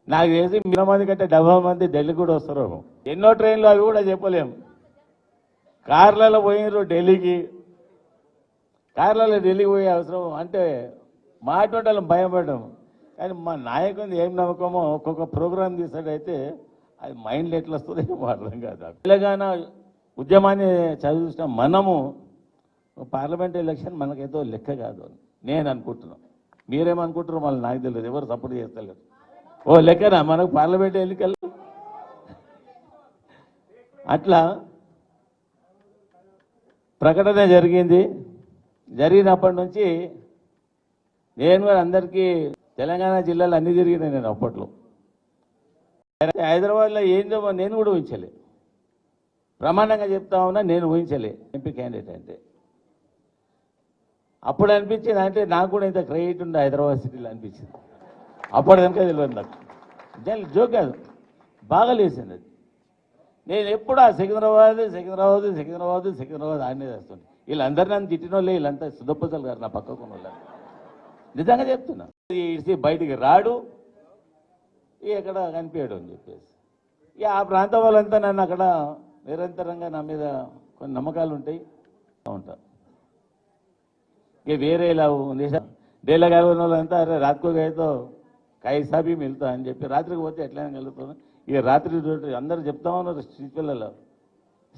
నాకు తెలిసి 100 మంది కంటే 70 మంది ఢిల్లీ కూడా వస్తారు. ఎన్నో ట్రైన్లు అవి కూడా చెప్పలేం. కార్లలో పోయినారు ఢిల్లీకి, కార్లలో ఢిల్లీకి పోయే అవసరం అంటే మాట్లాడాలి భయపడడం. కానీ మా నాయకుని ఏం నమ్మకమో ఒక్కొక్క ప్రోగ్రాం తీసాడైతే అది మైండ్లో ఎట్లా వస్తుందో ఏమో అర్థం కాదు. తెలంగాణ ఉద్యమాన్ని చదివిస్తాం మనము. పార్లమెంట్ ఎలక్షన్ మనకేదో లెక్క కాదు అని నేను అనుకుంటున్నాను. మీరేమనుకుంటారో మళ్ళీ నాకు తెలియదు, ఎవరు సపోర్ట్ చేస్తలేరు. ఓ లెక్కనా మనకు పార్లమెంట్ ఎన్నికలు? అట్లా ప్రకటన జరిగింది. జరిగినప్పటి నుంచి నేను కూడా అందరికీ తెలంగాణ జిల్లాలు అన్ని తిరిగినా నేను అప్పట్లో. హైదరాబాద్లో ఏందో నేను కూడా ఊహించలే, ప్రమాణంగా చెప్తా ఉన్నా, నేను ఊహించలే ఎంపీ క్యాండిడేట్ అంటే. అప్పుడు అనిపించింది అంటే నాకు కూడా ఇంత క్రెడిట్ ఉంది హైదరాబాద్ సిటీలో అనిపించింది. అప్పుడు కనుక తెలియదు నాకు, జోక్ కాదు, బాగా లేచింది అది. నేను ఎప్పుడు ఆ సికింద్రాబాద్ ఆడనే చేస్తుంది. వీళ్ళందరూ నన్ను తిట్టిన వాళ్ళే, వీళ్ళంతా సుధప్పతలు గారు నా పక్కకున్న వాళ్ళు. నిజంగా చెప్తున్నా, ఇడిసి బయటికి రాడు, ఎక్కడ కనిపించడు అని చెప్పేసి. ఇక ఆ ప్రాంతం వాళ్ళంతా నన్ను అక్కడ నిరంతరంగా నా మీద కొన్ని నమ్మకాలు ఉంటాయి ఉంటా. ఇక వేరే ఇలా డేలా గారి వాళ్ళంతా అరే రాత్కో గైతో కైసా భీ మిల్తా అని చెప్పి రాత్రికి పోతే ఎట్లయినా కలుగుతుంది. ఇక రాత్రి అందరూ చెప్తా ఉన్నారు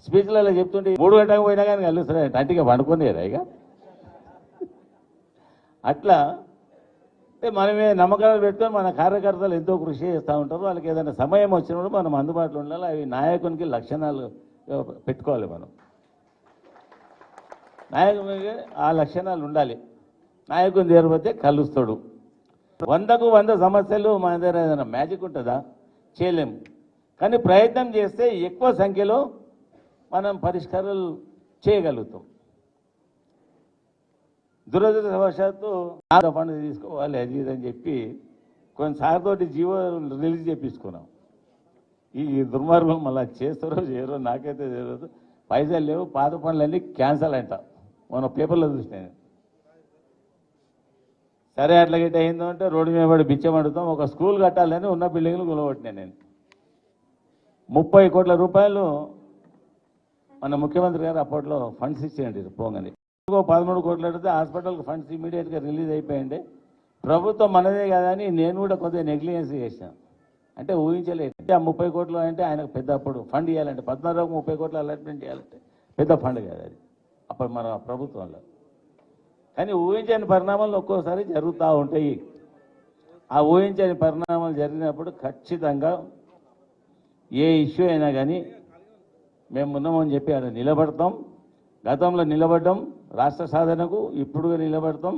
స్పీచ్లలో చెప్తుంటే 3 గంటలకు పోయినా కానీ కలుగుతారు అంటిగా పండుకునేరా. ఇక అట్లా మనమే నమ్మకాలు పెట్టుకొని మన కార్యకర్తలు ఎంతో కృషి చేస్తూ ఉంటారు. వాళ్ళకి ఏదైనా సమయం వచ్చినప్పుడు మనం అందుబాటులో ఉండాలి. అవి నాయకునికి లక్షణాలు పెట్టుకోవాలి. మనం నాయకునికి ఆ లక్షణాలు ఉండాలి. నాయకుని చేరిపోతే కలుస్తాడు. 100కు 100 సమస్యలు మన దగ్గర ఏదైనా మ్యాజిక్ ఉంటుందా? చేయలేము. కానీ ప్రయత్నం చేస్తే ఎక్కువ సంఖ్యలో మనం పరిష్కారాలు చేయగలుగుతాం. దురదృష్టవశాత్తు ఫండ్ తీసుకోవాలి అది ఇది అని చెప్పి కొన్నిసార్లు జీవో రిలీజ్ చేయించుకున్నాం. ఈ దుర్మార్గం మళ్ళీ చేస్తారో చేయరో నాకైతే తెలియదు. పైసలు లేవు, పాత పనులన్నీ క్యాన్సల్ అంట. మన పేపర్లో చూసినాను. సరే అట్లా గిట్ట అయిందో అంటే రోడ్డు మీద పడి బిచ్చం అడుగుతాం. ఒక స్కూల్ కట్టాలని ఉన్న బిల్డింగ్లు కూలగొట్టినాను నేను. 30 కోట్ల రూపాయలు మన ముఖ్యమంత్రి గారు అప్పట్లో ఫండ్స్ ఇచ్చేయండి పోగానే. 13 కోట్లు అడిగితే హాస్పిటల్కి ఫండ్స్ ఇమీడియట్గా రిలీజ్ అయిపోయింది. ప్రభుత్వం మనదే కదా అని నేను కూడా కొద్దిగా నెగ్లిజెన్స్ చేశాను. అంటే ఊహించలేదు. ఆ 30 కోట్లు అంటే ఆయనకు పెద్ద అప్పుడు ఫండ్ ఇవ్వాలంటే 14కు 30 కోట్లు అలాట్మెంట్ చేయాలంటే పెద్ద ఫండ్ కాదు అది అప్పుడు మన ప్రభుత్వంలో. కానీ ఊహించని పరిణామాలు ఒక్కోసారి జరుగుతూ ఉంటాయి. ఆ ఊహించని పరిణామాలు జరిగినప్పుడు ఖచ్చితంగా ఏ ఇష్యూ అయినా కానీ మేము ఉన్నామని చెప్పి అక్కడ నిలబడతాం. గతంలో నిలబడ్డాం రాష్ట్ర సాధనకు, ఇప్పుడు నిలబడతాం.